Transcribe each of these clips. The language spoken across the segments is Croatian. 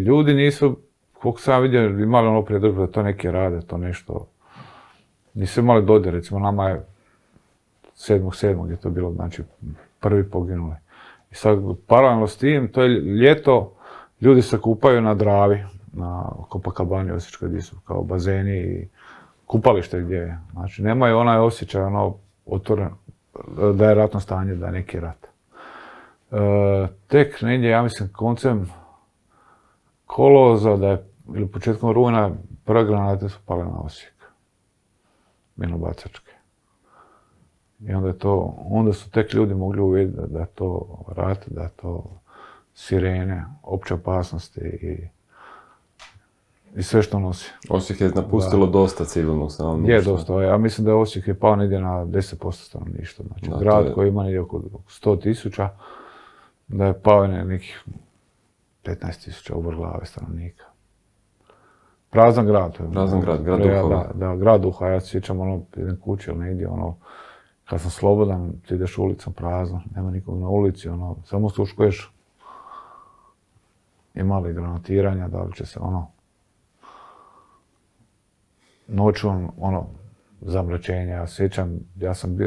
ljudi nisu, koliko sam vidio, imali ono predodžbu da to neki rade, to nešto. Nisu imali dodir, recimo nama je 7.7. je to bilo, znači prvi poginuli. I sad, paralelno s tim, to je ljeto, ljudi se kupaju na Dravi, na Copacabani Osječkoj, gdje su kao bazeni i kupalište gdje je. Znači, nemaju onaj osjećaj, ono, otvoren, da je ratno stanje, da je neki rat. Tek negdje, ja mislim, koncem kolovoza, da je, ili početkom rujna, prve granate su pale na Osijek. Minobacačke. I onda su tek ljudi mogli uvidjeti da je to rat, da je to sirene, opće opasnosti i sve što nosi. Osijek je napustilo dosta civilnog stanovništva. Je dosta, ja mislim da Osijek je pao negdje na 10% stanovništva. Znači grad koji ima negdje oko 100.000, da je pao na nekih 15.000 u glave stanovnika. Prazan grad. Prazan grad, grad duhova. Da, grad duha. Ja se sjećam ono, idem kući ili negdje, ono, kad sam slobodan, ti ideš ulicom prazno, nema nikog na ulici, ono, samo sluškuješ ima li granatiranja, da li će se, ono, noću, ono, zamračenja. Ja sjećam, ja sam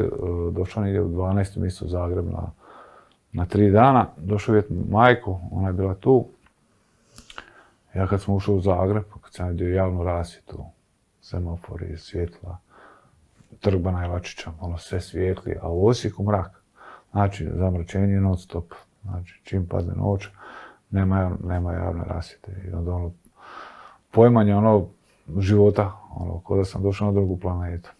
došao negdje u 12. mjesecu u Zagreb na 3 dana, došao vidjeti majku, ona je bila tu. Ja kad smo ušli u Zagreb, kad sam vidio javnu rasvjetu, semafori, svjetla, Trg Bana Jelačića, ono sve svijetli, a u Osijeku mrak. Znači, zamračenje non stop. Znači, čim padne noć, nema javne rasvjete. I onda ono, pojmanje ono života, ono, kao da sam došao na drugu planetu.